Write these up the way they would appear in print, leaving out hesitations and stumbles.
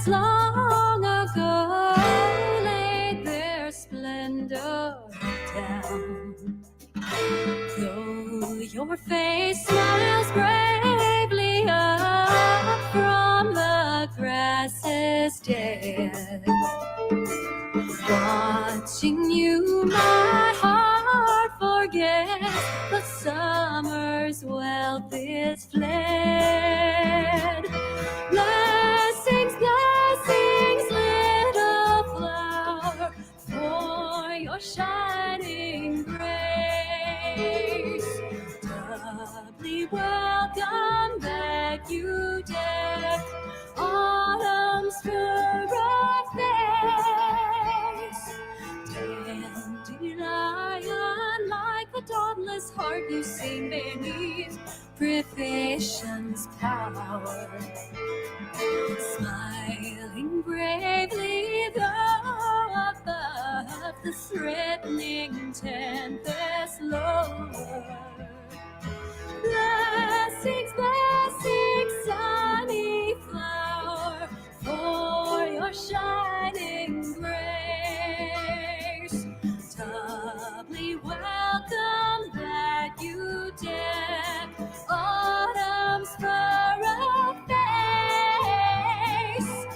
long ago laid their splendor down. Though your face smiles bravely up from the grasses dead, watching you, my heart forgets the summer's wealth is fled. Blessings, blessings, little flower, for your shining grace. Doubly welcome back, you deck autumn's furrowed face. Dandelion, like the dauntless heart you sing beneath privation's power. Smiling bravely though above the threatening tempest lower. Blessings, blessings, sunny flower, for your shining grace. Doubly welcome back, you deck autumn's furrowed face.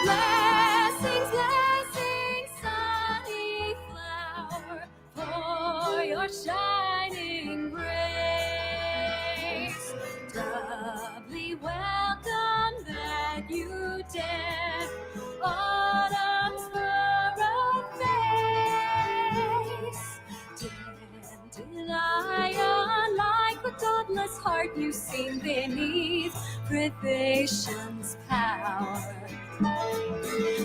Blessings, blessings, sunny flower, for your shining grace. Doubly welcome that you deck autumn's furrowed face. Dandelion, like the dauntless heart you sing beneath privation's power.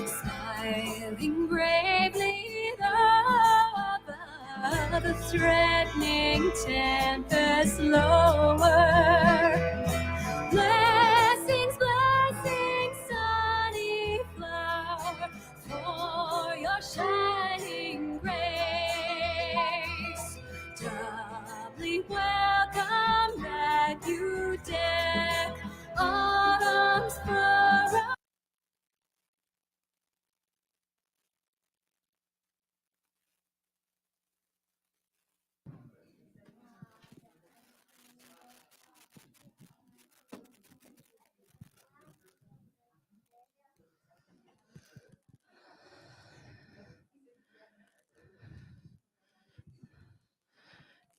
Smiling bravely though above the threatening tempest lower. Blessings, blessings, sunny flower, for your shining grace. Doubly welcome that you deck autumn's furrow.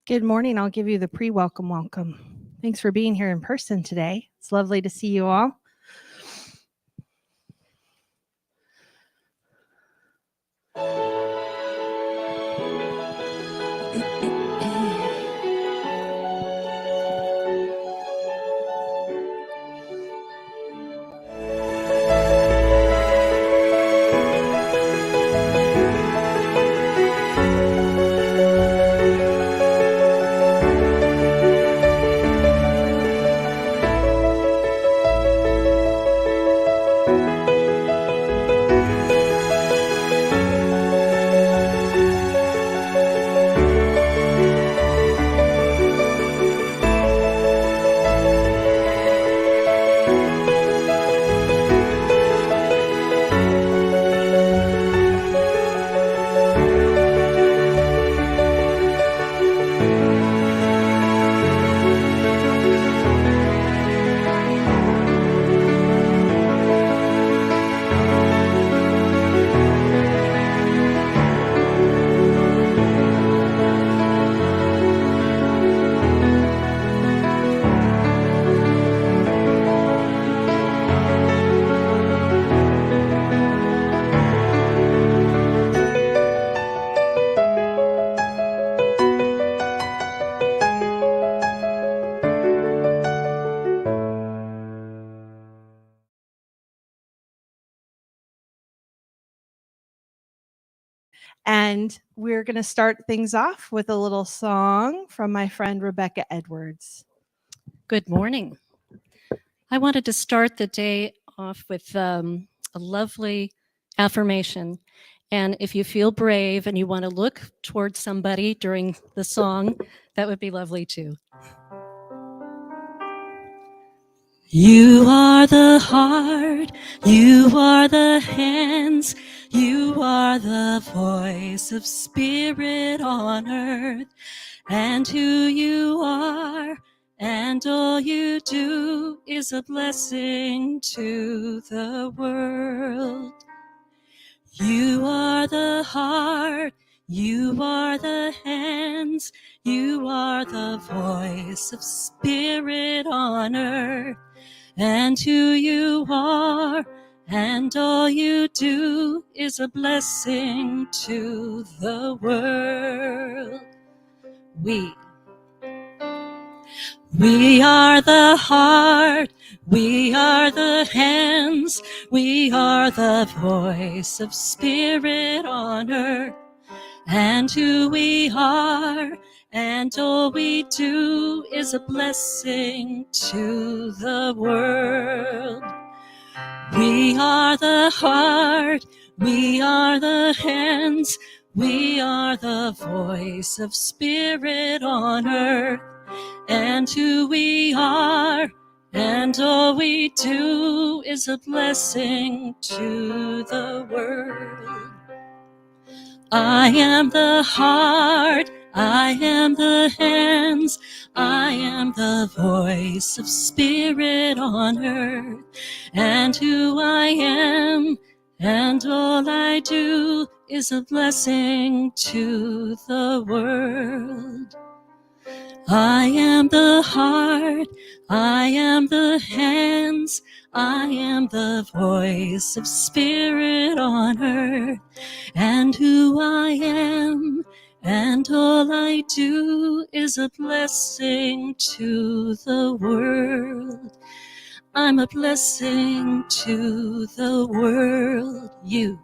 Good morning. I'll give you the pre-welcome welcome. Thanks for being here in person today. It's lovely to see you all. And we're going to start things off with a little song from my friend Rebecca Edwards. Good morning. I wanted to start the day off with a lovely affirmation. And if you feel brave and you want to look towards somebody during the song, that would be lovely too. You are the heart, you are the hands, you are the voice of spirit on earth, and who you are, and all you do is a blessing to the world. You are the heart, you are the hands, you are the voice of spirit on earth, and who you are, and all you do is a blessing to the world. We are the heart, we are the hands, we are the voice of spirit on earth, and who we are, and all we do is a blessing to the world. We are the heart, we are the hands, we are the voice of spirit on earth, and who we are, and all we do is a blessing to the world. I am the heart, I am the hands, I am the voice of spirit on earth, and who I am, and all I do is a blessing to the world. I am the heart, I am the hands, I am the voice of spirit on earth, and who I am, and all I do is a blessing to the world. I'm a blessing to the world. You're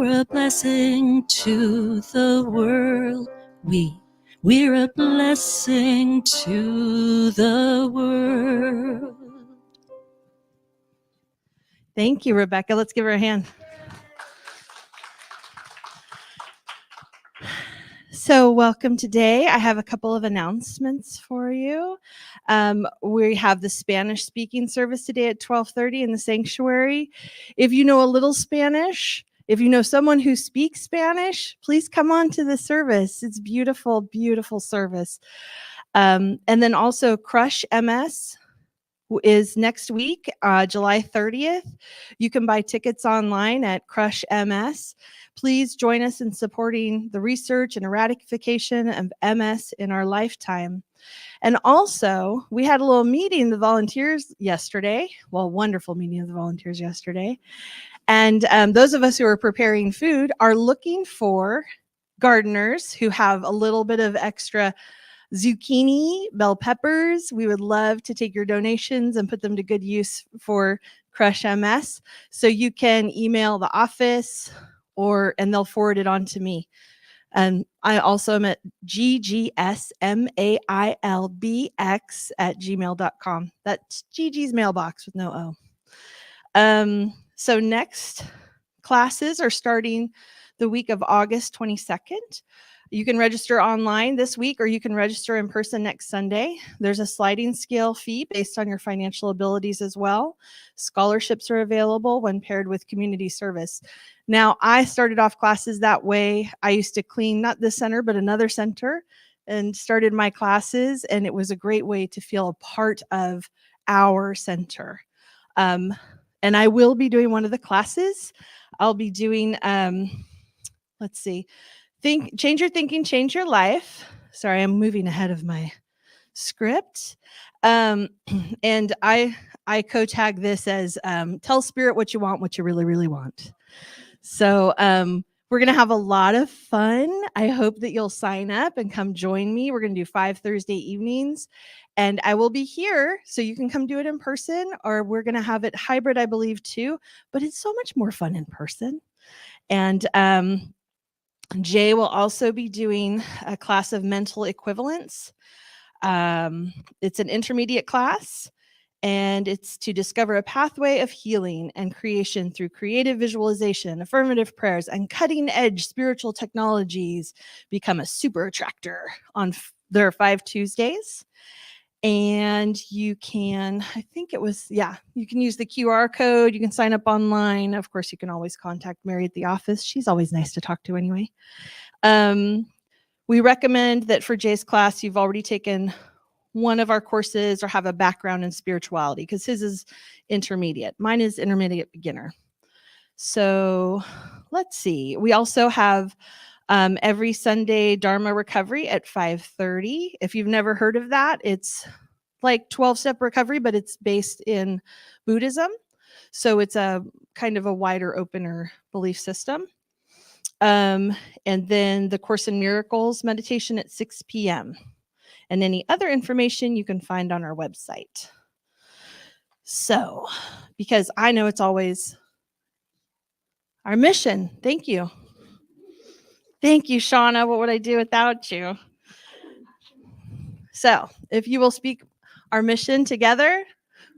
a blessing to the world. We're a blessing to the world. Thank you, Rebecca. Let's give her a hand. So welcome today. I have a couple of announcements for you. We have the Spanish speaking service today at 12:30 in the sanctuary. If you know a little Spanish, if you know someone who speaks Spanish, please come on to the service. It's beautiful, beautiful service. And then also Crush MS is next week, July 30th. You can buy tickets online at Crush MS. Please join us in supporting the research and eradication of MS in our lifetime. And also, we had a little meeting of the volunteers yesterday. Well, wonderful meeting of the volunteers yesterday. And those of us who are preparing food are looking for gardeners who have a little bit of extra zucchini, bell peppers. We would love to take your donations and put them to good use for Crush MS. So you can email the office and they'll forward it on to me. And I also am at ggsmailbx@gmail.com. That's Gigi's mailbox with no O. So next classes are starting the week of August 22nd. You can register online this week, or you can register in person next Sunday. There's a sliding scale fee based on your financial abilities as well. Scholarships are available when paired with community service. Now, I started off classes that way. I used to clean, not this center, but another center, and started my classes, and it was a great way to feel a part of our center. And I will be doing one of the classes. I'll be doing, let's see, Change Your Thinking, Change Your Life. Sorry, I'm moving ahead of my script. And I co-tag this as tell spirit what you want, what you really, really want. So we're going to have a lot of fun. I hope that you'll sign up and come join me. We're going to do 5 Thursday evenings. And I will be here, so you can come do it in person, or we're going to have it hybrid, I believe, too. But it's so much more fun in person. And Jay will also be doing a class of mental equivalence. It's an intermediate class, and it's to discover a pathway of healing and creation through creative visualization, affirmative prayers, and cutting-edge spiritual technologies. Become a super attractor on their 5 Tuesdays. And you can, I think it was, yeah, you can use the QR code. You can sign up online. Of course, you can always contact Mary at the office. She's always nice to talk to anyway. We recommend that for Jay's class, you've already taken one of our courses or have a background in spirituality, because his is intermediate. Mine is intermediate beginner. So let's see. We also have every Sunday Dharma recovery at 5:30. If you've never heard of that, it's like 12-step recovery, but it's based in Buddhism. So it's a kind of a wider, opener belief system. And then the Course in Miracles meditation at 6 p.m. And any other information you can find on our website. So, because I know it's always our mission. Thank you. Thank you, Shauna. What would I do without you? So, if you will speak our mission together,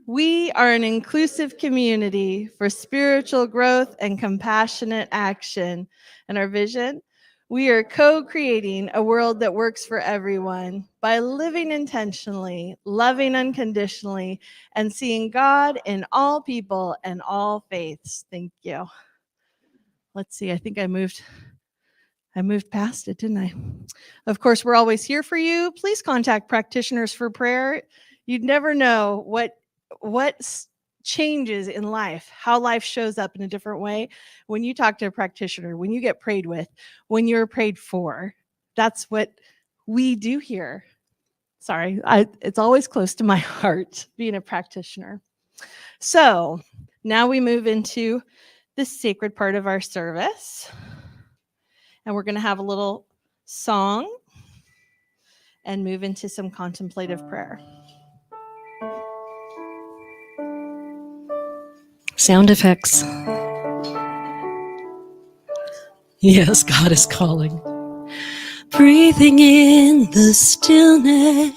we are an inclusive community for spiritual growth and compassionate action. And our vision, we are co-creating a world that works for everyone by living intentionally, loving unconditionally, and seeing God in all people and all faiths. Thank you. Let's see, I think I moved past it, didn't I? Of course, we're always here for you. Please contact practitioners for prayer. You'd never know what changes in life, how life shows up in a different way when you talk to a practitioner, when you get prayed with, when you're prayed for. That's what we do here. Sorry, it's always close to my heart being a practitioner. So now we move into the sacred part of our service. And we're going to have a little song and move into some contemplative prayer. Sound effects. Yes, God is calling. Breathing in the stillness,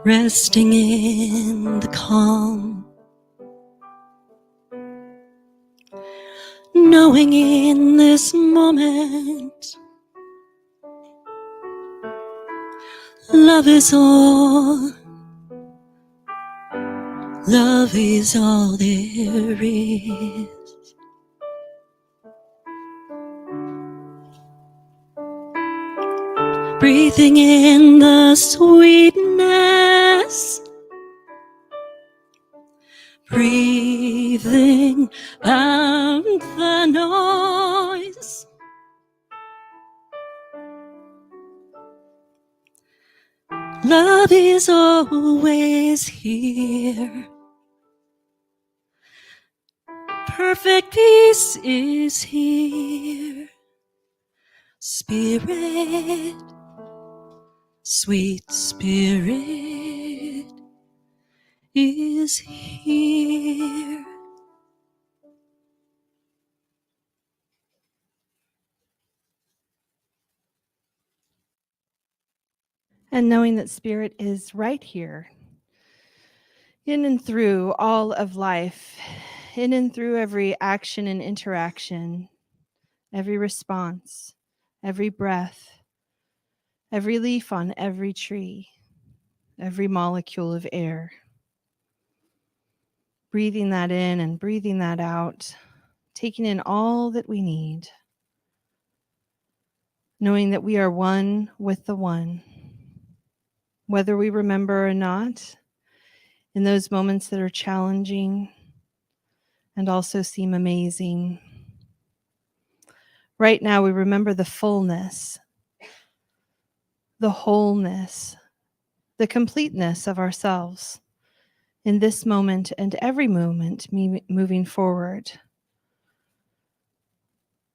resting in the calm, knowing in this moment, love is all. Love is all there is. Breathing in the sweetness, breathing out the noise. Love is always here. Perfect peace is here. Spirit, sweet spirit is here. And knowing that Spirit is right here, in and through all of life, in and through every action and interaction, every response, every breath, every leaf on every tree, every molecule of air. Breathing that in and breathing that out, taking in all that we need, knowing that we are one with the one, whether we remember or not, in those moments that are challenging and also seem amazing. Right now, we remember the fullness, the wholeness, the completeness of ourselves in this moment and every moment moving forward.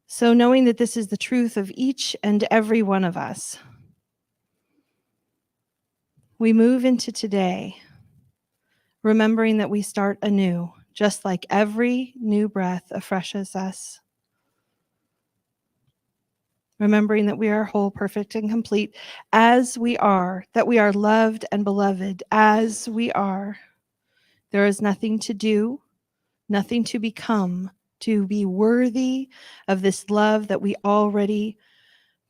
So knowing that this is the truth of each and every one of us, we move into today, remembering that we start anew, just like every new breath afreshes us. Remembering that we are whole, perfect, and complete as we are, that we are loved and beloved as we are. There is nothing to do, nothing to become, to be worthy of this love that we already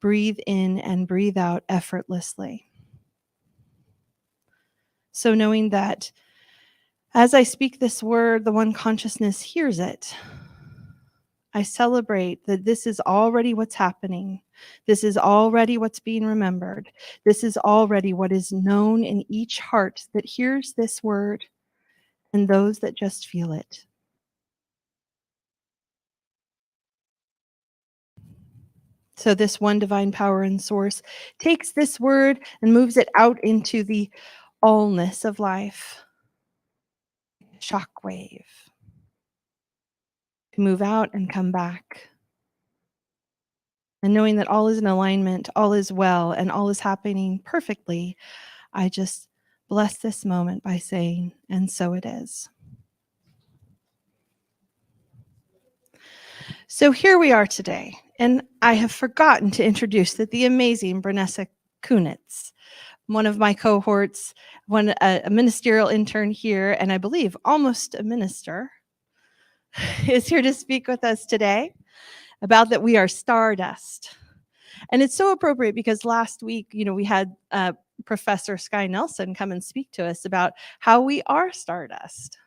breathe in and breathe out effortlessly. So knowing that as I speak this word, the one consciousness hears it. I celebrate that this is already what's happening. This is already what's being remembered. This is already what is known in each heart that hears this word and those that just feel it. So this one divine power and source takes this word and moves it out into the allness of life. Shockwave. To move out and come back. And knowing that all is in alignment, all is well, and all is happening perfectly, I just bless this moment by saying, and so it is. So here we are today, and I have forgotten to introduce that the amazing Branessa Kunitz, one of my cohorts, a ministerial intern here, and I believe almost a minister, is here to speak with us today about that we are stardust. And it's so appropriate because last week, we had Professor Sky Nelson come and speak to us about how we are stardust.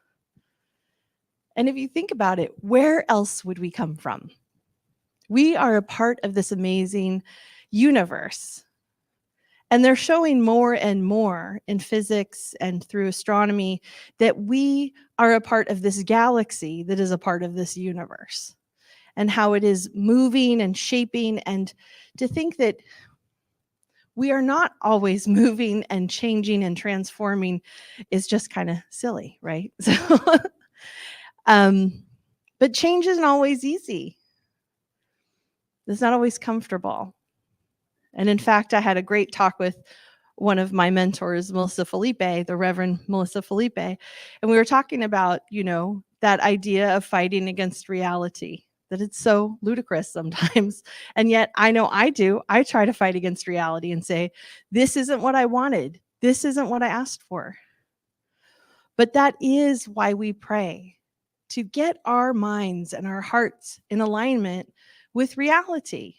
And if you think about it, where else would we come from? We are a part of this amazing universe. And they're showing more and more in physics and through astronomy that we are a part of this galaxy that is a part of this universe, and how it is moving and shaping, and to think that we are not always moving and changing and transforming is just kind of silly, right? So, but change isn't always easy. It's not always comfortable. And in fact, I had a great talk with one of my mentors, Melissa Felipe, the Reverend Melissa Felipe, and we were talking about, that idea of fighting against reality, that it's so ludicrous sometimes. And yet I know I do. I try to fight against reality and say, this isn't what I wanted. This isn't what I asked for. But that is why we pray, to get our minds and our hearts in alignment with reality.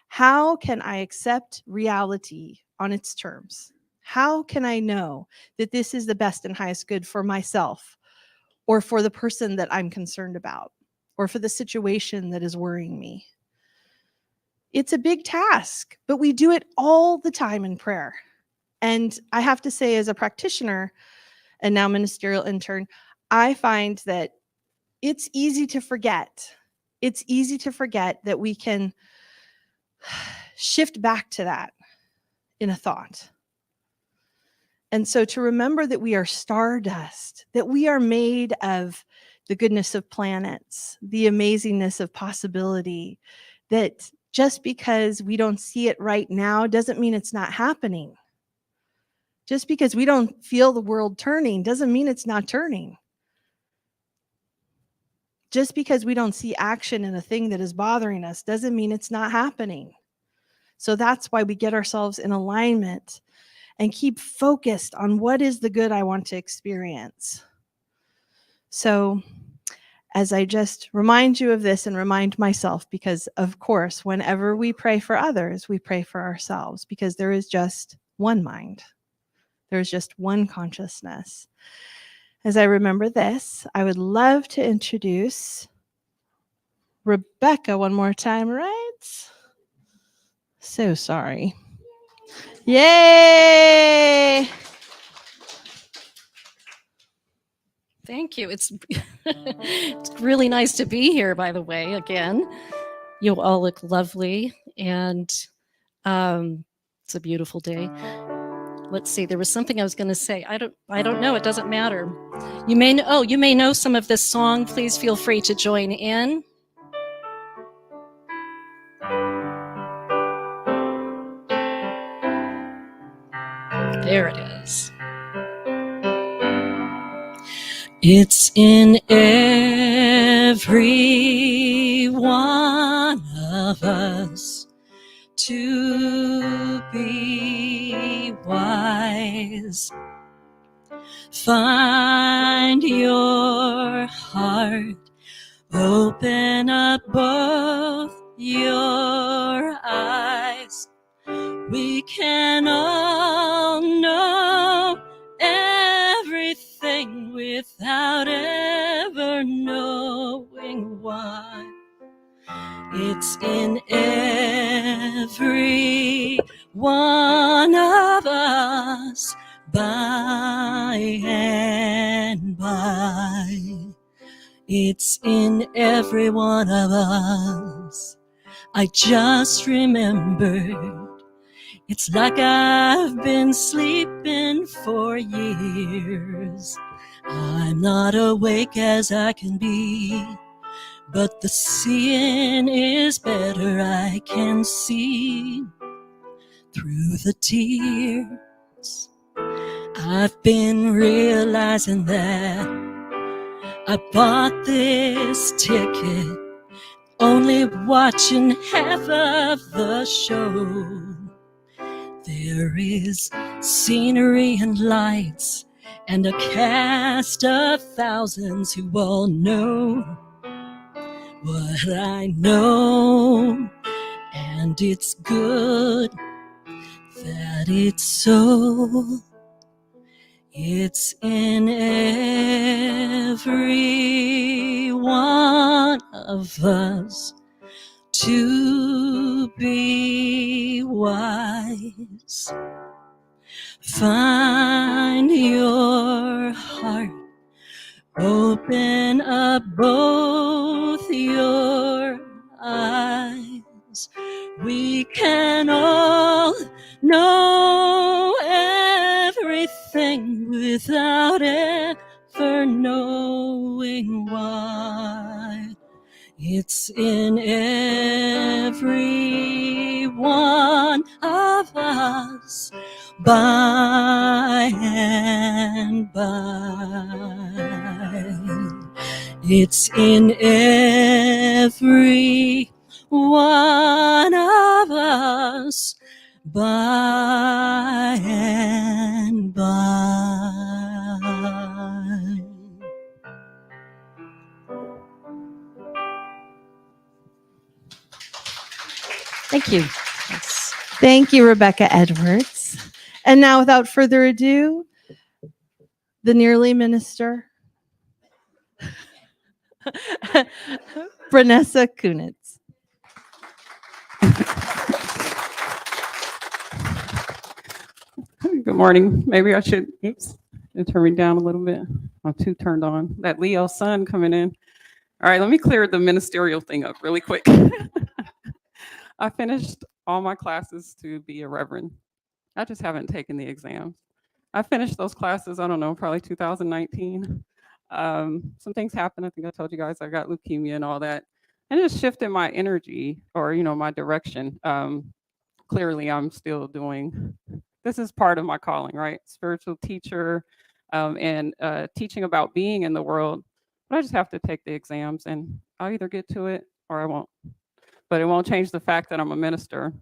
How can I accept reality on its terms? How can I know that this is the best and highest good for myself, or for the person that I'm concerned about, or for the situation that is worrying me? It's a big task, but we do it all the time in prayer. And I have to say, as a practitioner and now ministerial intern, I find that it's easy to forget. It's easy to forget that we can shift back to that in a thought. And so to remember that we are stardust, that we are made of the goodness of planets, the amazingness of possibility, that just because we don't see it right now doesn't mean it's not happening. Just because we don't feel the world turning doesn't mean it's not turning. Just because we don't see action in a thing that is bothering us doesn't mean it's not happening. So that's why we get ourselves in alignment and keep focused on what is the good I want to experience. So as I just remind you of this and remind myself, because of course, whenever we pray for others, we pray for ourselves, because there is just one mind. There's just one consciousness. As I remember this, I would love to introduce Rebecca one more time, right? So sorry. Yay! Thank you. It's it's really nice to be here, by the way, again. You all look lovely, and it's a beautiful day. Let's see, there was something I was going to say. I don't know, it doesn't matter. You may know some of this song. Please feel free to join in. There it is. It's in every one of us to be wise. Find your heart, open up both your eyes. We can all know everything without ever knowing why. It's in every one of us by and by. It's in every one of us. I just remembered. It's like I've been sleeping for years. I'm not awake as I can be, but the seeing is better. I can see through the tears. I've been realizing that I bought this ticket only watching half of the show. There is scenery and lights and a cast of thousands who all know what I know, and it's good that it's so. It's in every one of us to be wise. Find your heart, open up both your eyes. We can all know everything without ever knowing why. It's in every one of us by and by. It's in every one of us by and by. Thank you. Yes. Thank you, Rebecca Edwards. And now, without further ado, the nearly minister, Branessa Kunitz. Good morning. Maybe I should, turn me down a little bit. I'm too turned on. That Leo sun coming in. All right, let me clear the ministerial thing up really quick. I finished all my classes to be a reverend. I just haven't taken the exams. I finished those classes, I don't know, probably 2019. Some things happened. I think I told you guys I got leukemia and all that. And it shifted my energy or, my direction. Clearly, I'm still doing, this is part of my calling, right? Spiritual teacher and teaching about being in the world. But I just have to take the exams and I'll either get to it or I won't. But it won't change the fact that I'm a minister.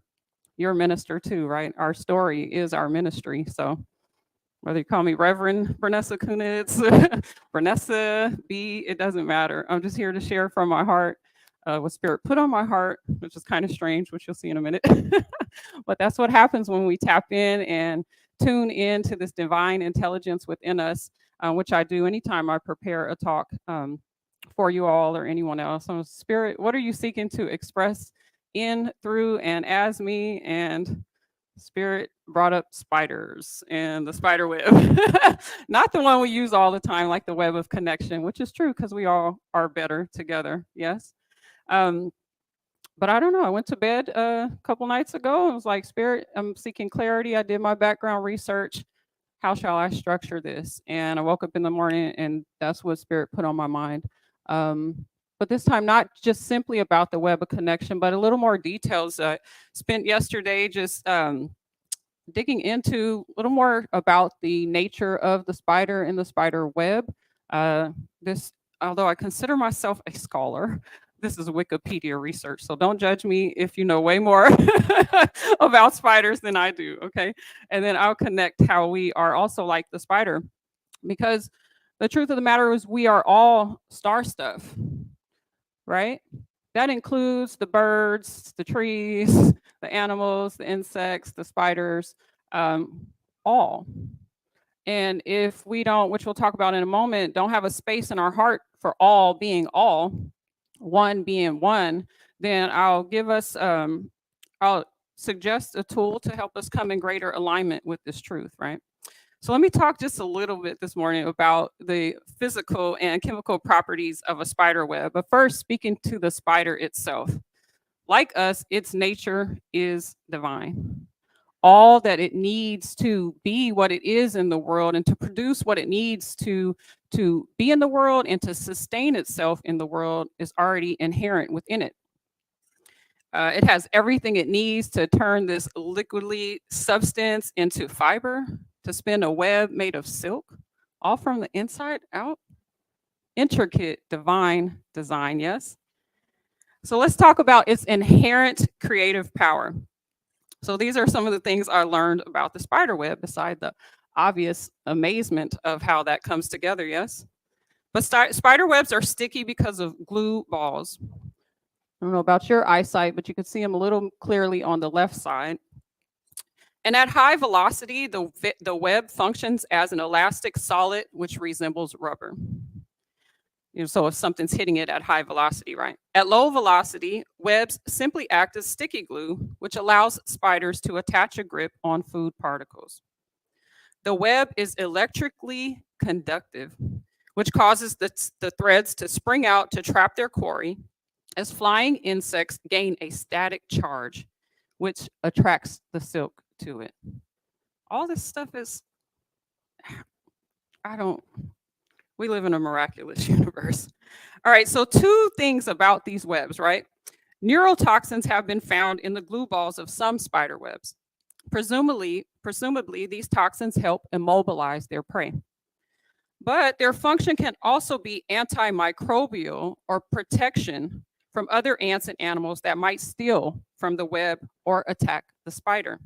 You're a minister too, right? Our story is our ministry. So whether you call me Reverend Branessa Kunitz, Branessa B, it doesn't matter. I'm just here to share from my heart what Spirit put on my heart, which is kind of strange, which you'll see in a minute. But that's what happens when we tap in and tune into this divine intelligence within us, which I do anytime I prepare a talk for you all or anyone else. So Spirit, what are you seeking to express in, through, and as me? And Spirit brought up spiders and the spider web. Not the one we use all the time, like the web of connection, which is true because we all are better together. Yes. But I don't know. I went to bed a couple nights ago and was like, Spirit, I'm seeking clarity. I did my background research. How shall I structure this? And I woke up in the morning and that's what Spirit put on my mind. But this time, not just simply about the web of connection, but a little more details. I spent yesterday just digging into a little more about the nature of the spider and the spider web. Although I consider myself a scholar, this is Wikipedia research, so don't judge me if you know way more about spiders than I do, okay? And then I'll connect how we are also like the spider, because the truth of the matter is we are all star stuff, right? That includes the birds, the trees, the animals, the insects, the spiders, all. And if we don't, which we'll talk about in a moment, don't have a space in our heart for all being all, one being one, then I'll suggest a tool to help us come in greater alignment with this truth, right? So let me talk just a little bit this morning about the physical and chemical properties of a spider web. But first, speaking to the spider itself. Like us, its nature is divine. All that it needs to be what it is in the world and to produce what it needs to be in the world and to sustain itself in the world is already inherent within it. It has everything it needs to turn this liquidly substance into fiber, to spin a web made of silk, all from the inside out. Intricate, divine design, yes? So let's talk about its inherent creative power. So these are some of the things I learned about the spider web, beside the obvious amazement of how that comes together, yes? But spider webs are sticky because of glue balls. I don't know about your eyesight, but you can see them a little clearly on the left side. And at high velocity, the web functions as an elastic solid, which resembles rubber. So if something's hitting it at high velocity, right? At low velocity, webs simply act as sticky glue, which allows spiders to attach a grip on food particles. The web is electrically conductive, which causes the threads to spring out to trap their quarry, as flying insects gain a static charge, which attracts the silk to it. All this stuff is, we live in a miraculous universe. All right, so two things about these webs, right? Neurotoxins have been found in the glue balls of some spider webs. Presumably, these toxins help immobilize their prey. But their function can also be antimicrobial or protection from other ants and animals that might steal from the web or attack the spider.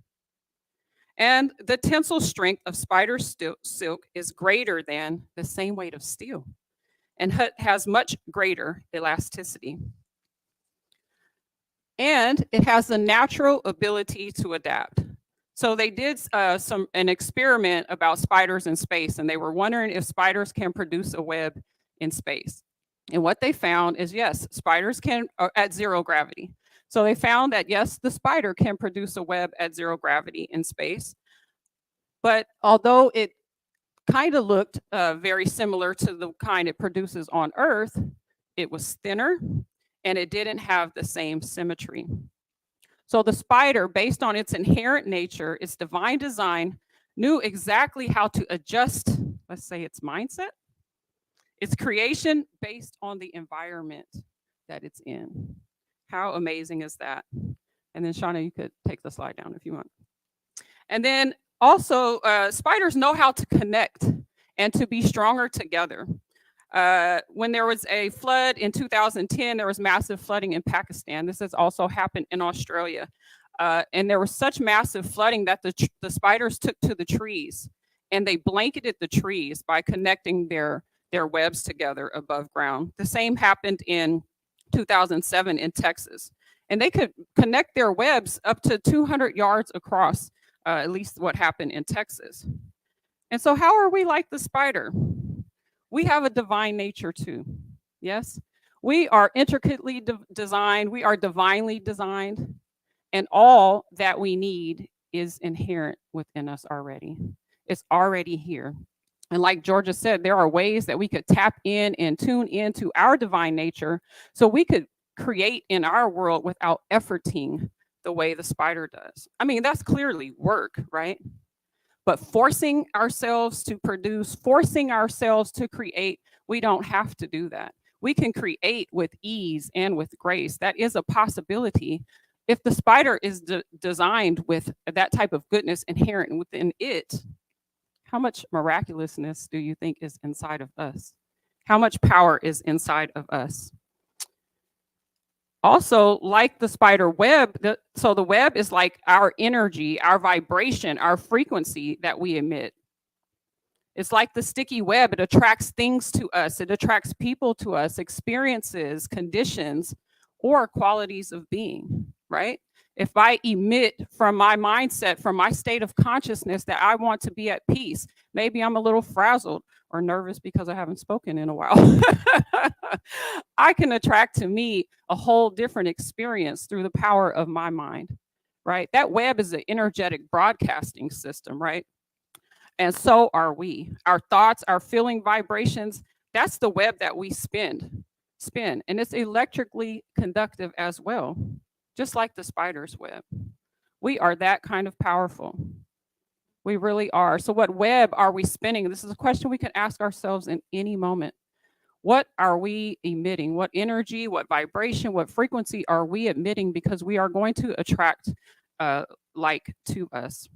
And the tensile strength of spider silk is greater than the same weight of steel and has much greater elasticity. And it has the natural ability to adapt. So they did an experiment about spiders in space, and they were wondering if spiders can produce a web in space. And what they found is, yes, spiders can, at zero gravity. So they found that, yes, the spider can produce a web at zero gravity in space. But although it kind of looked very similar to the kind it produces on Earth, it was thinner and it didn't have the same symmetry. So the spider, based on its inherent nature, its divine design, knew exactly how to adjust, let's say, its mindset, its creation based on the environment that it's in. How amazing is that? And then Shauna, you could take the slide down if you want. And then also, spiders know how to connect and to be stronger together. When there was a flood in 2010, there was massive flooding in Pakistan. This has also happened in Australia. And there was such massive flooding that the spiders took to the trees, and they blanketed the trees by connecting their webs together above ground. The same happened in 2007 in Texas. And they could connect their webs up to 200 yards across, at least what happened in Texas. And so how are we like the spider? We have a divine nature too, yes? We are intricately designed, we are divinely designed, and all that we need is inherent within us already. It's already here. And like Georgia said, there are ways that we could tap in and tune into our divine nature so we could create in our world without efforting the way the spider does. I mean, that's clearly work, right? But forcing ourselves to produce, forcing ourselves to create, we don't have to do that. We can create with ease and with grace. That is a possibility. If the spider is designed with that type of goodness inherent within it, how much miraculousness do you think is inside of us? How much power is inside of us? Also, like the spider web, so the web is like our energy, our vibration, our frequency that we emit. It's like the sticky web. It attracts things to us. It attracts people to us, experiences, conditions, or qualities of being, right? If I emit from my mindset, from my state of consciousness that I want to be at peace, maybe I'm a little frazzled or nervous because I haven't spoken in a while. I can attract to me a whole different experience through the power of my mind, right? That web is an energetic broadcasting system, right? And so are we. Our thoughts, our feeling vibrations, that's the web that we spin. And it's electrically conductive as well, just like the spider's web. We are that kind of powerful. We really are. So what web are we spinning? This is a question we can ask ourselves in any moment. What are we emitting? What energy, what vibration, what frequency are we emitting? Because we are going to attract like to us.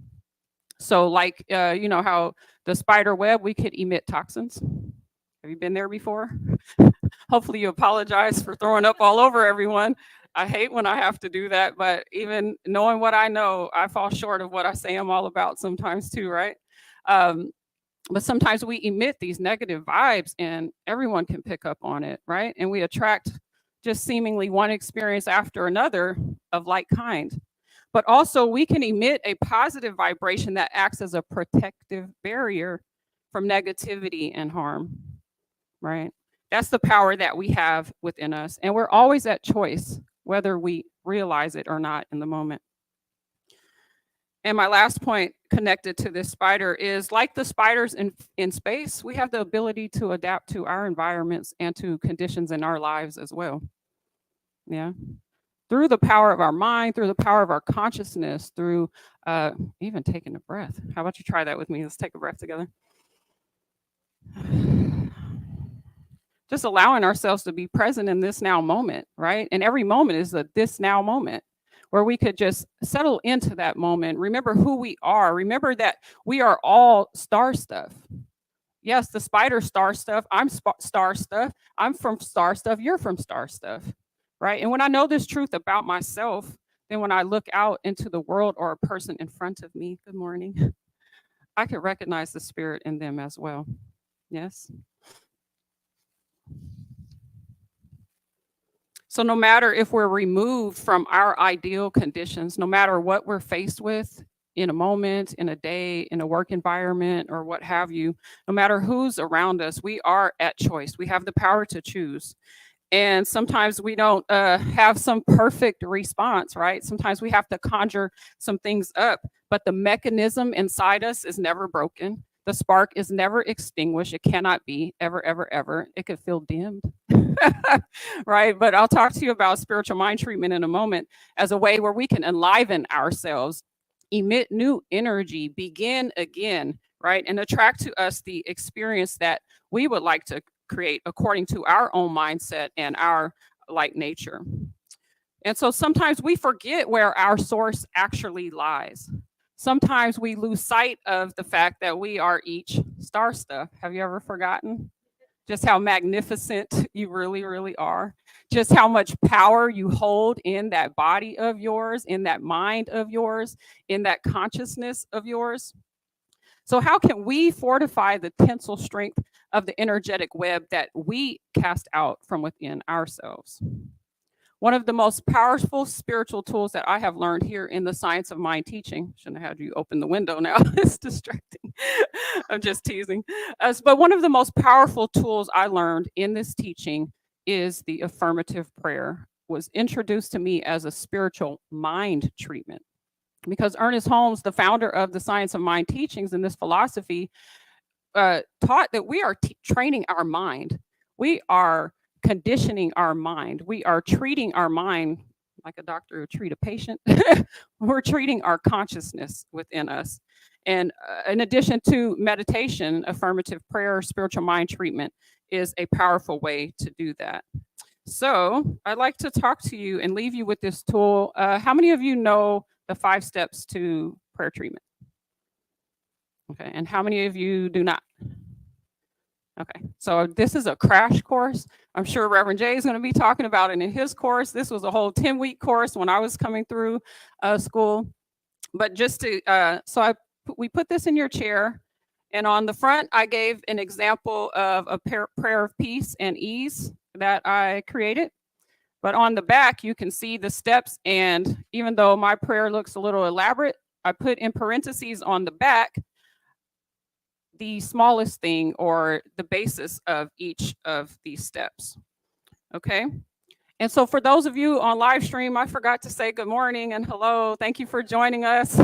So like, you know how the spider web, we could emit toxins. Have you been there before? Hopefully you apologize for throwing up all over everyone. I hate when I have to do that, but even knowing what I know, I fall short of what I say I'm all about sometimes too, right? But sometimes we emit these negative vibes and everyone can pick up on it, right? And we attract just seemingly one experience after another of like kind. But also we can emit a positive vibration that acts as a protective barrier from negativity and harm, right? That's the power that we have within us. And we're always at choice, whether we realize it or not in the moment. And my last point connected to this spider is, like the spiders in space, we have the ability to adapt to our environments and to conditions in our lives as well. Yeah. Through the power of our mind, through the power of our consciousness, through even taking a breath. How about you try that with me? Let's take a breath together. Just allowing ourselves to be present in this now moment, right? And every moment is a this now moment where we could just settle into that moment. Remember who we are. Remember that we are all star stuff. Yes, the spider star stuff. I'm star stuff. I'm from star stuff. You're from star stuff. Right? And when I know this truth about myself, then when I look out into the world or a person in front of me, good morning, I can recognize the spirit in them as well. Yes. So no matter if we're removed from our ideal conditions, no matter what we're faced with in a moment, in a day, in a work environment, or what have you, no matter who's around us, we are at choice. We have the power to choose. And sometimes we don't have some perfect response, right? Sometimes we have to conjure some things up, but the mechanism inside us is never broken. The spark is never extinguished. It cannot be ever, ever, ever. It could feel dimmed, right? But I'll talk to you about spiritual mind treatment in a moment as a way where we can enliven ourselves, emit new energy, begin again, right? And attract to us the experience that we would like to create according to our own mindset and our like nature. And so sometimes we forget where our source actually lies. Sometimes we lose sight of the fact that we are each star stuff. Have you ever forgotten just how magnificent you really, really are? Just how much power you hold in that body of yours, in that mind of yours, in that consciousness of yours? So how can we fortify the tensile strength of the energetic web that we cast out from within ourselves? One of the most powerful spiritual tools that I have learned here in the science of mind teaching, shouldn't have had you open the window now, it's distracting. I'm just teasing. But one of the most powerful tools I learned in this teaching is the affirmative prayer. It was introduced to me as a spiritual mind treatment. Because Ernest Holmes, the founder of the science of mind teachings and this philosophy, taught that we are training our mind. We are conditioning our mind. We are treating our mind like a doctor would treat a patient. We're treating our consciousness within us. And in addition to meditation, affirmative prayer, spiritual mind treatment is a powerful way to do that. So I'd like to talk to you and leave you with this tool. How many of you know the 5 steps to prayer treatment? Okay, and how many of you do not? Okay, so this is a crash course. I'm sure Reverend Jay is going to be talking about it in his course. This was a whole 10-week course when I was coming through school. But just to, we put this in your chair. And on the front, I gave an example of a prayer of peace and ease that I created. But on the back, you can see the steps. And even though my prayer looks a little elaborate, I put in parentheses on the back the smallest thing or the basis of each of these steps. Okay. And so for those of you on live stream, I forgot to say good morning and hello. Thank you for joining us.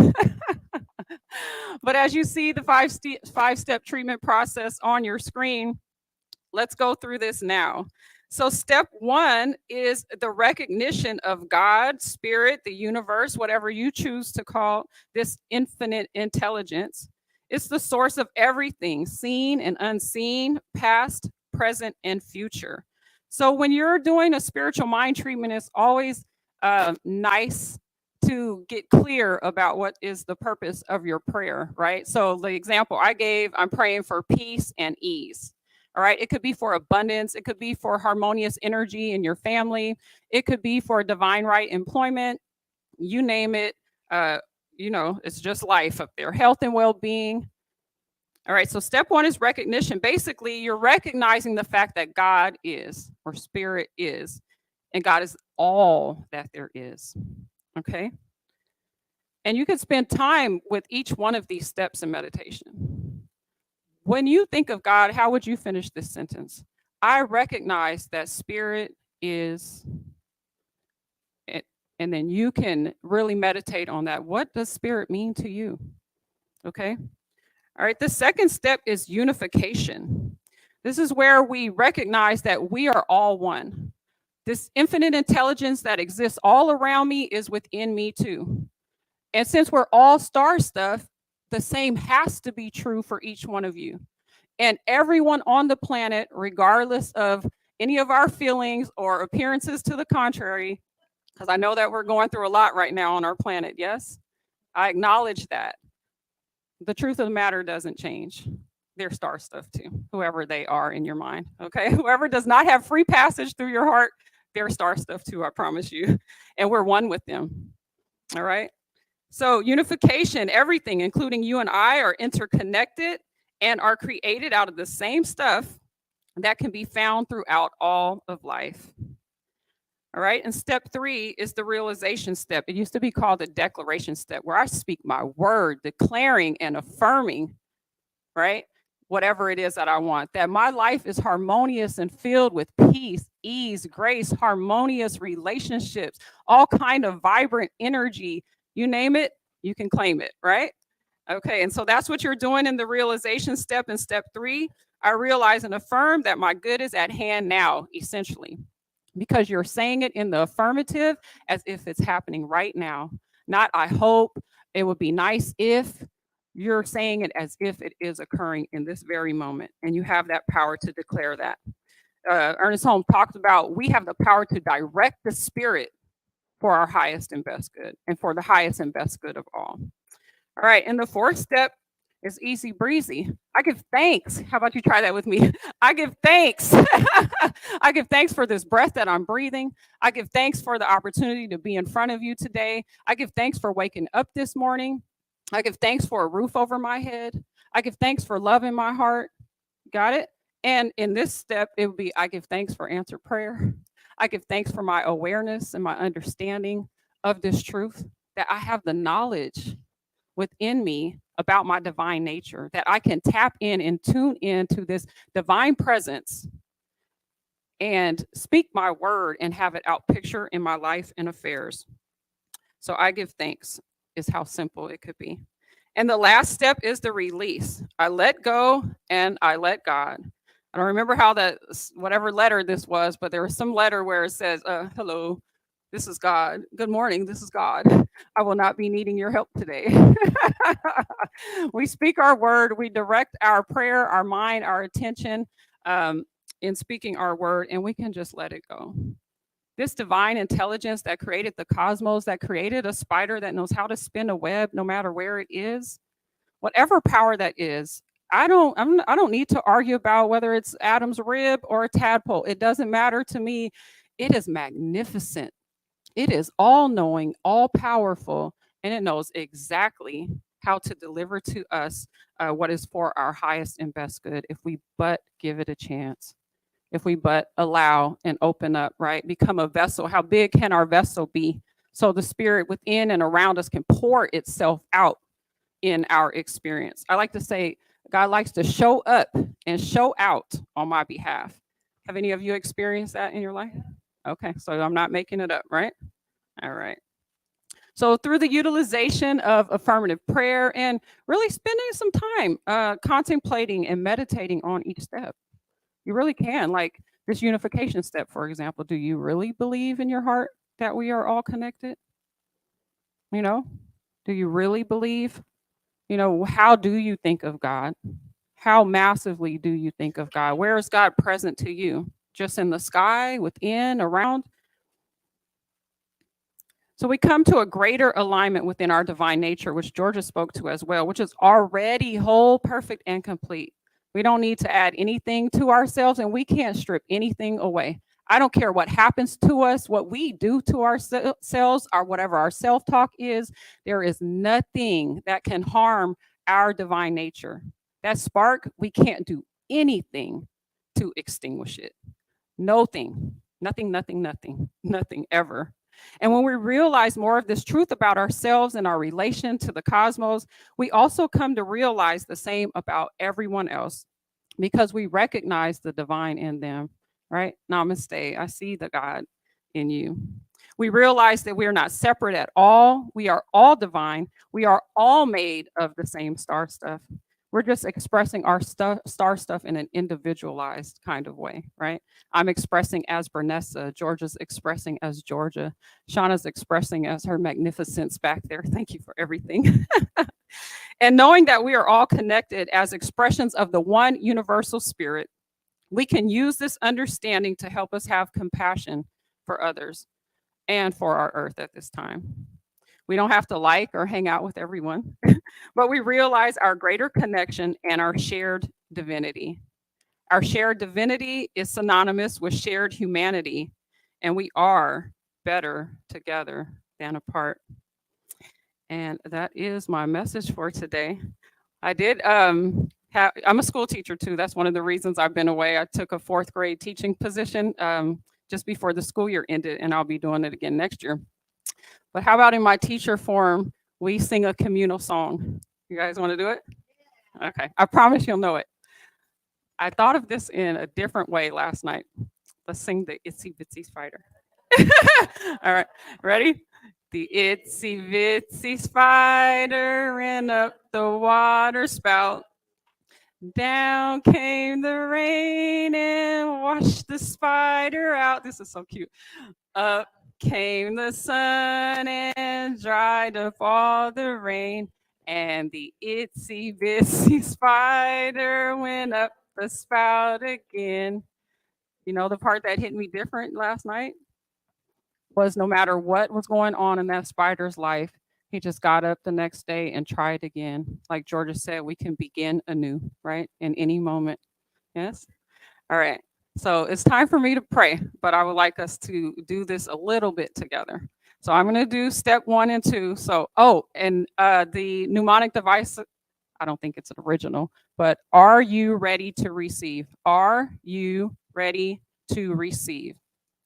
But as you see the five-step treatment process on your screen, let's go through this now. So step 1 is the recognition of God, spirit, the universe, whatever you choose to call this infinite intelligence. It's the source of everything, seen and unseen, past, present, and future. So when you're doing a spiritual mind treatment, it's always nice to get clear about what is the purpose of your prayer, right? So the example I gave, I'm praying for peace and ease. All right. It could be for abundance. It could be for harmonious energy in your family. It could be for divine right employment. You name it. It's just life up there. Health and well-being. All right. So step 1 is recognition. Basically, you're recognizing the fact that God is, or spirit is, and God is all that there is. Okay. And you can spend time with each one of these steps in meditation. When you think of God, how would you finish this sentence? I recognize that spirit is, and then you can really meditate on that. What does spirit mean to you? Okay. All right. The second step is unification. This is where we recognize that we are all one. This infinite intelligence that exists all around me is within me too. And since we're all star stuff, the same has to be true for each one of you. And everyone on the planet, regardless of any of our feelings or appearances to the contrary, because I know that we're going through a lot right now on our planet, yes? I acknowledge that. The truth of the matter doesn't change. They're star stuff too, whoever they are in your mind, okay? Whoever does not have free passage through your heart, they're star stuff too, I promise you. And we're one with them, all right? So unification, everything, including you and I, are interconnected and are created out of the same stuff that can be found throughout all of life. All right. And step 3 is the realization step. It used to be called the declaration step, where I speak my word, declaring and affirming, right? Whatever it is that I want, that my life is harmonious and filled with peace, ease, grace, harmonious relationships, all kind of vibrant energy. You name it, you can claim it, right? Okay, and so that's what you're doing in the realization step. In step 3, I realize and affirm that my good is at hand now, essentially, because you're saying it in the affirmative as if it's happening right now. Not I hope, it would be nice if. You're saying it as if it is occurring in this very moment, and you have that power to declare that. Ernest Holmes talks about we have the power to direct the spirit for our highest and best good, and for the highest and best good of all. All right, and the 4th step is easy breezy. I give thanks. How about you try that with me? I give thanks. I give thanks for this breath that I'm breathing. I give thanks for the opportunity to be in front of you today. I give thanks for waking up this morning. I give thanks for a roof over my head. I give thanks for love in my heart. Got it? And in this step, it would be I give thanks for answered prayer. I give thanks for my awareness and my understanding of this truth, that I have the knowledge within me about my divine nature, that I can tap in and tune into this divine presence and speak my word and have it out picture in my life and affairs. So I give thanks is how simple it could be. And the last step is the release. I let go and I let God. I don't remember how that, whatever letter this was, but there was some letter where it says, hello, this is God. Good morning, this is God. I will not be needing your help today. We speak our word, we direct our prayer, our mind, our attention in speaking our word, and we can just let it go. This divine intelligence that created the cosmos, that created a spider that knows how to spin a web no matter where it is, whatever power that is, I don't need to argue about whether it's Adam's rib or a tadpole. It doesn't matter to me. It is magnificent. It is all knowing, all powerful, and it knows exactly how to deliver to us what is for our highest and best good if we but give it a chance. If we but allow and open up, right? Become a vessel. How big can our vessel be? So the spirit within and around us can pour itself out in our experience. I like to say, God likes to show up and show out on my behalf. Have any of you experienced that in your life? Okay, so I'm not making it up, right? All right. So through the utilization of affirmative prayer and really spending some time contemplating and meditating on each step, you really can. Like this unification step, for example, do you really believe in your heart that we are all connected? You know, do you really believe? You know, how do you think of God? How massively do you think of God? Where is God present to you? Just in the sky, within, around? So we come to a greater alignment within our divine nature, which Georgia spoke to as well, which is already whole, perfect, and complete. We don't need to add anything to ourselves, and we can't strip anything away. I don't care what happens to us, what we do to ourselves, or whatever our self-talk is. There is nothing that can harm our divine nature. That spark, we can't do anything to extinguish it. Nothing ever. And when we realize more of this truth about ourselves and our relation to the cosmos, we also come to realize the same about everyone else because we recognize the divine in them, right? Namaste. I see the God in you. We realize that we are not separate at all. We are all divine. We are all made of the same star stuff. We're just expressing our star stuff in an individualized kind of way, right? I'm expressing as Branessa, Georgia's expressing as Georgia, Shauna's expressing as her magnificence back there. Thank you for everything. And knowing that we are all connected as expressions of the one universal spirit, we can use this understanding to help us have compassion for others and for our earth at this time. We don't have to like or hang out with everyone, but we realize our greater connection and our shared divinity. Our shared divinity is synonymous with shared humanity, and we are better together than apart. And that is my message for today. I did I'm a school teacher too. That's one of the reasons I've been away. I took a 4th grade teaching position just before the school year ended, and I'll be doing it again next year. But how about in my teacher forum, we sing a communal song? You guys want to do it? Okay, I promise you'll know it. I thought of this in a different way last night. Let's sing the Itsy Bitsy Spider. All right, ready? The itsy bitsy spider ran up the water spout. Down came the rain and washed the spider out. This is so cute. Up came the sun and dried up all the rain. And the itsy bitsy spider went up the spout again. You know, the part that hit me different last night was no matter what was going on in that spider's life, he just got up the next day and tried again. Like Georgia said, we can begin anew, right? In any moment. Yes? All right. So it's time for me to pray, but I would like us to do this a little bit together. So I'm going to do step 1 and 2. So, the mnemonic device, I don't think it's an original, but are you ready to receive? Are you ready to receive?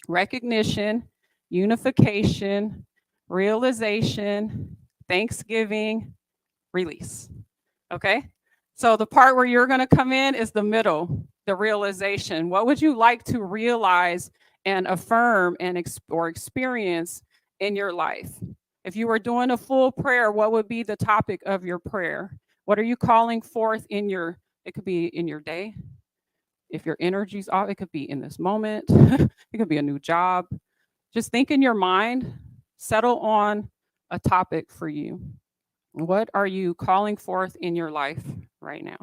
Recognition, unification, realization, thanksgiving, release. Okay? So the part where you're going to come in is the middle, the realization. What would you like to realize and affirm and experience in your life? If you were doing a full prayer, what would be the topic of your prayer? What are you calling forth in your, it could be in your day. If your energy's off, it could be in this moment. It could be a new job. Just think in your mind, settle on a topic for you. What are you calling forth in your life right now?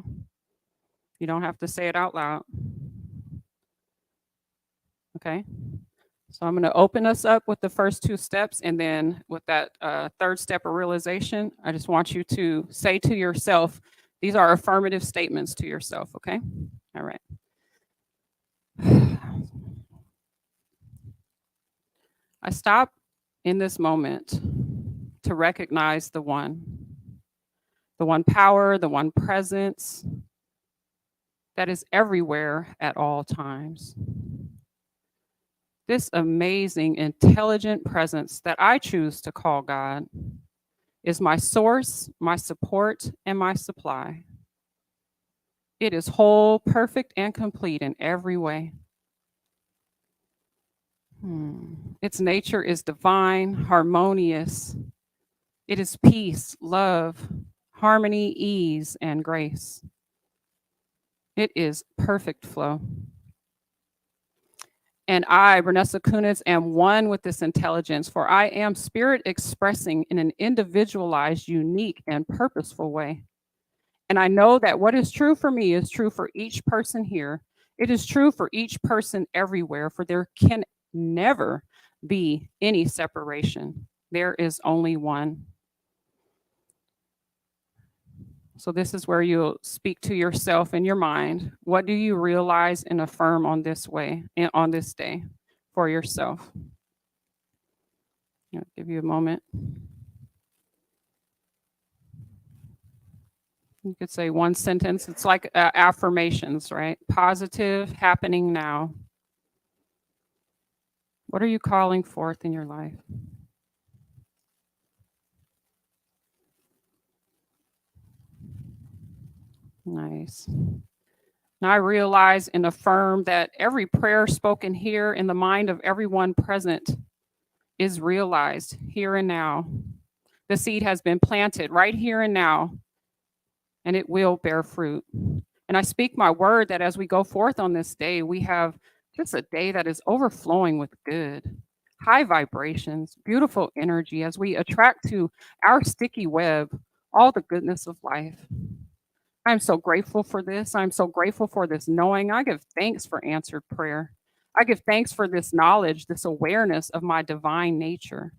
You don't have to say it out loud. Okay. So I'm going to open us up with the first 2 steps. And then with that 3rd step of realization, I just want you to say to yourself, These are affirmative statements to yourself, okay? All right. I stop in this moment to recognize the one power, the one presence that is everywhere at all times. This amazing, intelligent presence that I choose to call God is my source, my support, and my supply. It is whole, perfect, and complete in every way. Its nature is divine, harmonious. It is peace, love, harmony, ease, and grace. It is perfect flow. And I, Branessa Kunitz, am one with this intelligence, for I am spirit expressing in an individualized, unique, and purposeful way. And I know that what is true for me is true for each person here. It is true for each person everywhere, for there can never be any separation. There is only one. So this is where you'll speak to yourself in your mind. What do you realize and affirm on this way, on this day for yourself? I'll give you a moment. You could say one sentence. It's like affirmations, right? Positive, happening now. What are you calling forth in your life? Nice. Now I realize and affirm that every prayer spoken here in the mind of everyone present is realized here and now. The seed has been planted right here and now, and it will bear fruit. And I speak my word that as we go forth on this day, we have just a day that is overflowing with good, high vibrations, beautiful energy as we attract to our sticky web all the goodness of life. I'm so grateful for this. I'm so grateful for this knowing. I give thanks for answered prayer. I give thanks for this knowledge, this awareness of my divine nature,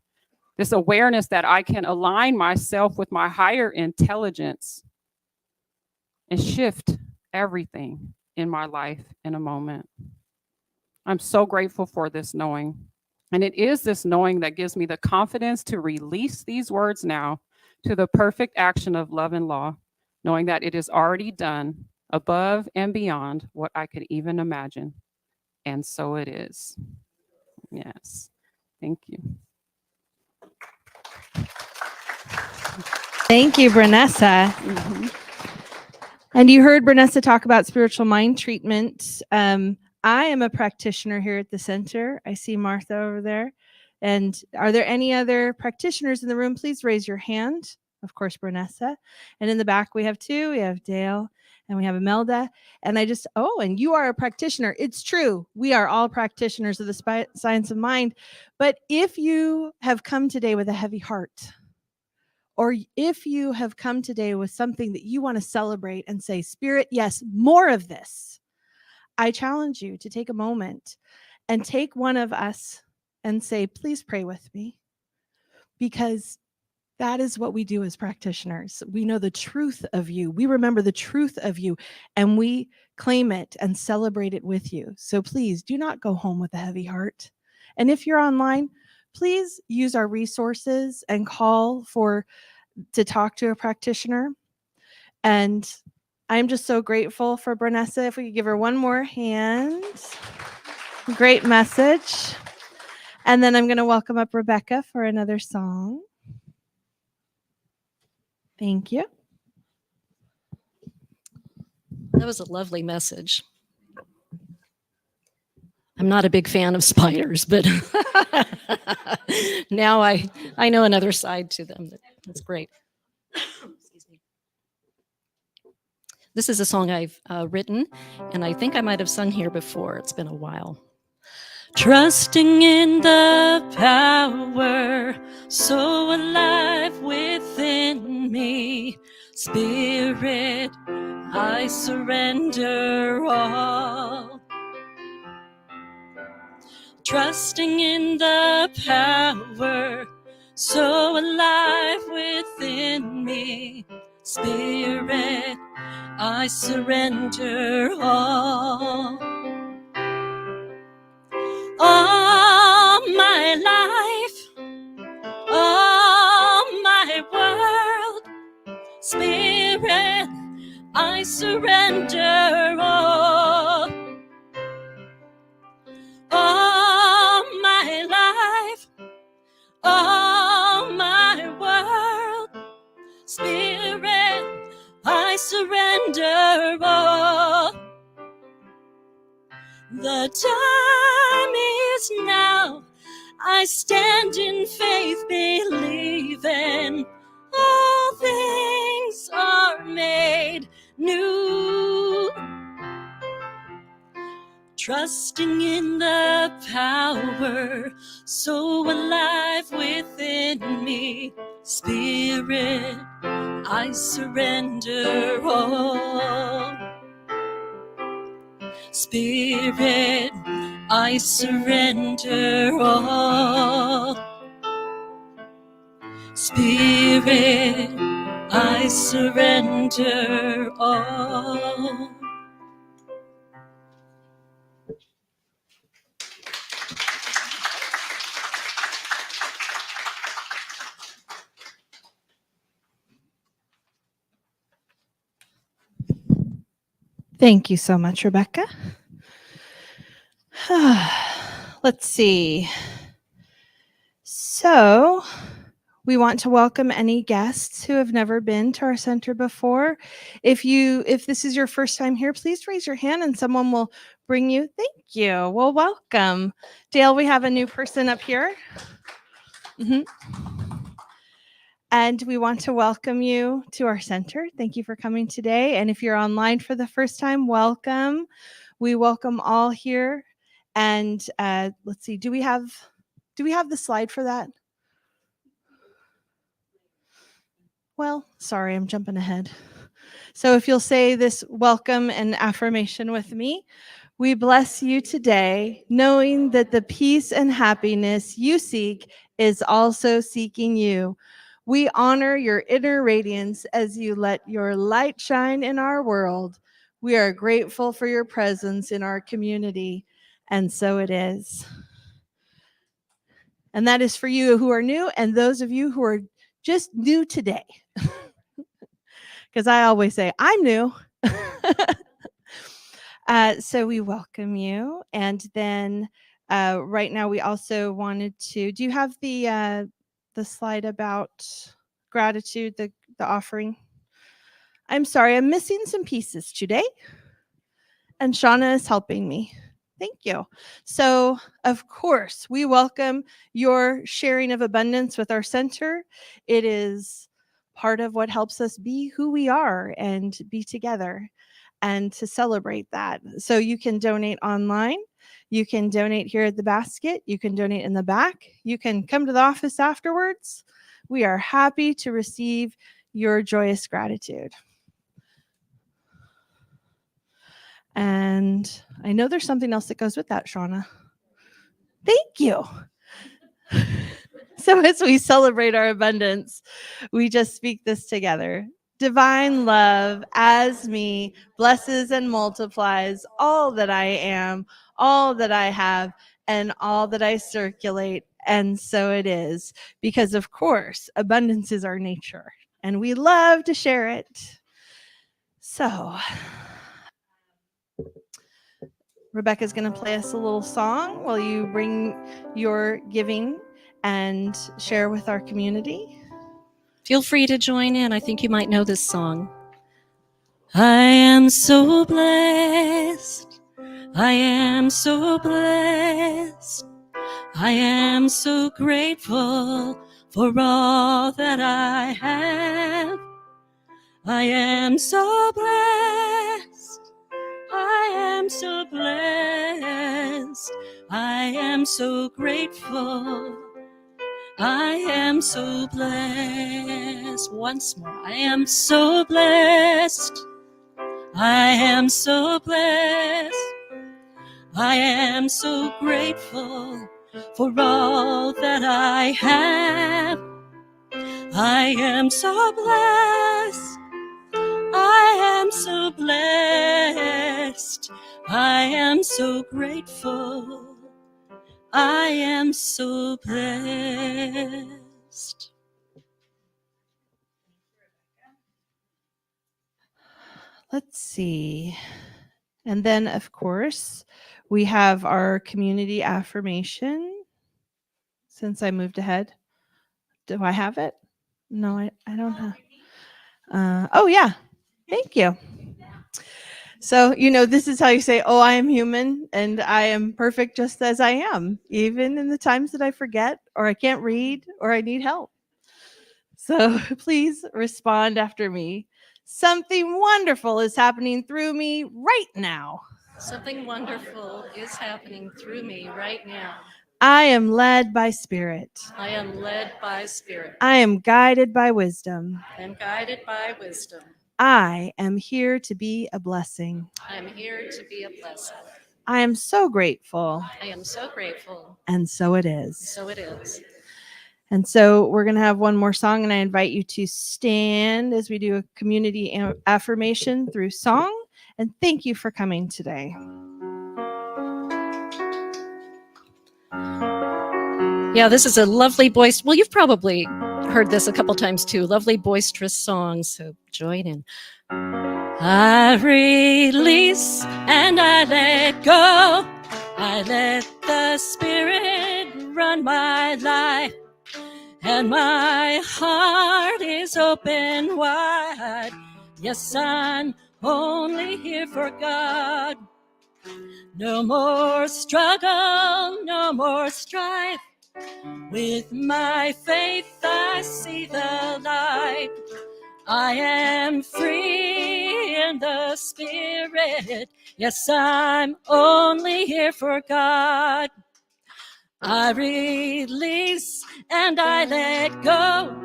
this awareness that I can align myself with my higher intelligence and shift everything in my life in a moment. I'm so grateful for this knowing. And it is this knowing that gives me the confidence to release these words now to the perfect action of love and law, knowing that it is already done above and beyond what I could even imagine. And so it is. Yes. Thank you. Thank you, Branessa. And you heard Branessa talk about spiritual mind treatment. I am a practitioner here at the center. I see Martha over there. And are there any other practitioners in the room? Please raise your hand. Of course, Branessa. And in the back, we have two. We have Dale and we have Imelda. And and you are a practitioner. It's true. We are all practitioners of the science of mind. But if you have come today with a heavy heart, or if you have come today with something that you want to celebrate and say, Spirit, yes, more of this, I challenge you to take a moment and take one of us and say, please pray with me, because that is what we do as practitioners. We know the truth of you. We remember the truth of you, and we claim it and celebrate it with you. So please do not go home with a heavy heart. And if you're online, please use our resources and call to talk to a practitioner. And I'm just so grateful for Branessa. If we could give her one more hand. Great message. And then I'm going to welcome up Rebecca for another song. Thank you. That was a lovely message. I'm not a big fan of spiders, but now I know another side to them. That's great. Excuse me. This is a song I've written, and I think I might have sung here before. It's been a while. Trusting in the power so alive within me, Spirit, I surrender all. Trusting in the power so alive within me, Spirit, I surrender all. All my life, all my world, Spirit, I surrender all. All my life, all my world, Spirit, I surrender all. The time is now. I stand in faith, believing all things are made new. Trusting in the power so alive within me. Spirit, I surrender all. Spirit, I surrender all. Spirit, I surrender all. Thank you so much, Rebecca. Let's see. So we want to welcome any guests who have never been to our center before. If this is your first time here, please raise your hand and someone will bring you. Thank you. Well, welcome. Dale, we have a new person up here. And we want to welcome you to our center. Thank you for coming today. And if you're online for the first time, welcome. We welcome all here. And let's see, do we have the slide for that? Well, sorry, I'm jumping ahead. So if you'll say this welcome and affirmation with me, we bless you today, knowing that the peace and happiness you seek is also seeking you. We honor your inner radiance as you let your light shine in our world. We are grateful for your presence in our community, and so it is. And that is for you who are new and those of you who are just new today. Because I always say, I'm new. So we welcome you. And then right now we also wanted to, do you have the slide about gratitude, the offering? I'm sorry, I'm missing some pieces today. And Shauna is helping me. Thank you. So, of course, we welcome your sharing of abundance with our center. It is part of what helps us be who we are and be together and to celebrate that. So you can donate online. You can donate here at the basket. You can donate in the back. You can come to the office afterwards. We are happy to receive your joyous gratitude. And I know there's something else that goes with that, Shauna. Thank you. So as we celebrate our abundance, we just speak this together. Divine love as me blesses and multiplies all that I am, all that I have, and all that I circulate. And so it is, because of course, abundance is our nature, and we love to share it. So Rebecca's going to play us a little song while you bring your giving and share with our community. Feel free to join in. I think you might know this song. I am so blessed. I am so blessed. I am so grateful for all that I have. I am so blessed. I am so blessed. I am so grateful. I am so blessed. Once more. I am so blessed. I am so blessed. I am so grateful for all that I have. I am so blessed. I am am so blessed. I am so grateful. I am so blessed. Let's see. And then, of course, we have our community affirmation. Since I moved ahead, do I have it? No, I don't have. Oh, yeah. Thank you. So, this is how you say, oh, I am human and I am perfect just as I am, even in the times that I forget or I can't read or I need help. So please respond after me. Something wonderful is happening through me right now. Something wonderful is happening through me right now. I am led by spirit. I am led by spirit. I am guided by wisdom. I am guided by wisdom. I am here to be a blessing. I am here to be a blessing. I am so grateful. I am so grateful. And so it is. So it is. And so we're going to have one more song, and I invite you to stand as we do a community affirmation through song. And thank you for coming today. Yeah, this is a lovely voice. Well, you've probably heard this a couple times too. Lovely boisterous song. So join in. I release and I let go. I let the Spirit run my life. And my heart is open wide. Yes, I'm only here for God. No more struggle, no more strife. With my faith I see the light. I am free in the Spirit. Yes, I'm only here for God. I release and I let go.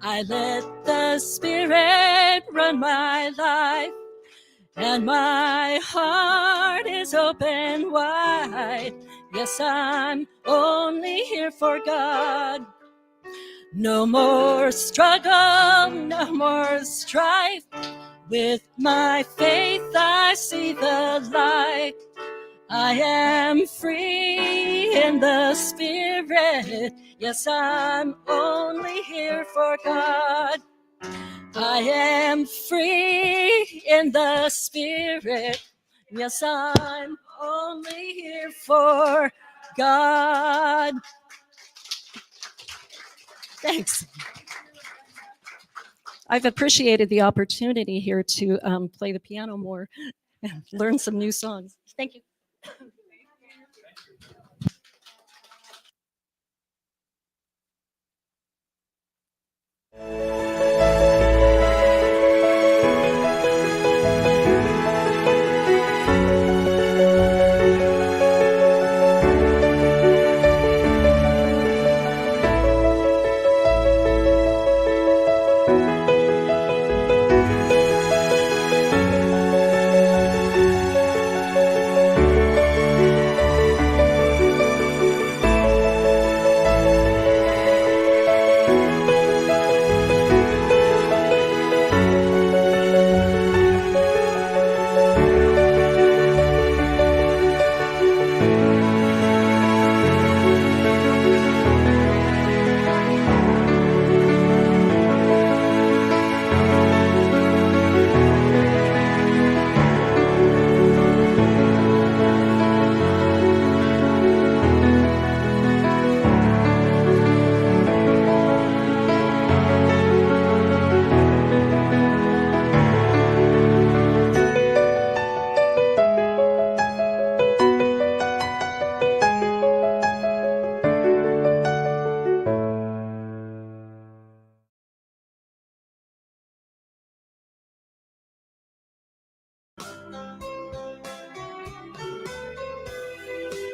I let the Spirit run my life. And my heart is open wide. Yes, I'm only here for God. No more struggle, no more strife. With my faith I see the light. I am free in the Spirit. Yes, I'm only here for God. I am free in the Spirit. Yes, I'm only here for God. Thanks. I've appreciated the opportunity here to play the piano more and learn some new songs. Thank you.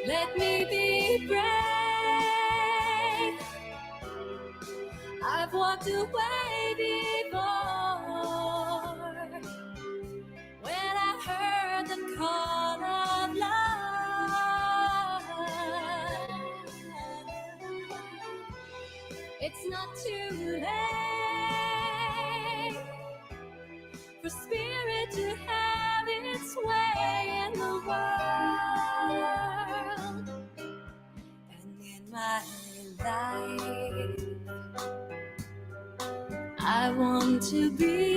Let me be brave. I've walked away before when I heard the call of love. It's not too late for spirit to to be.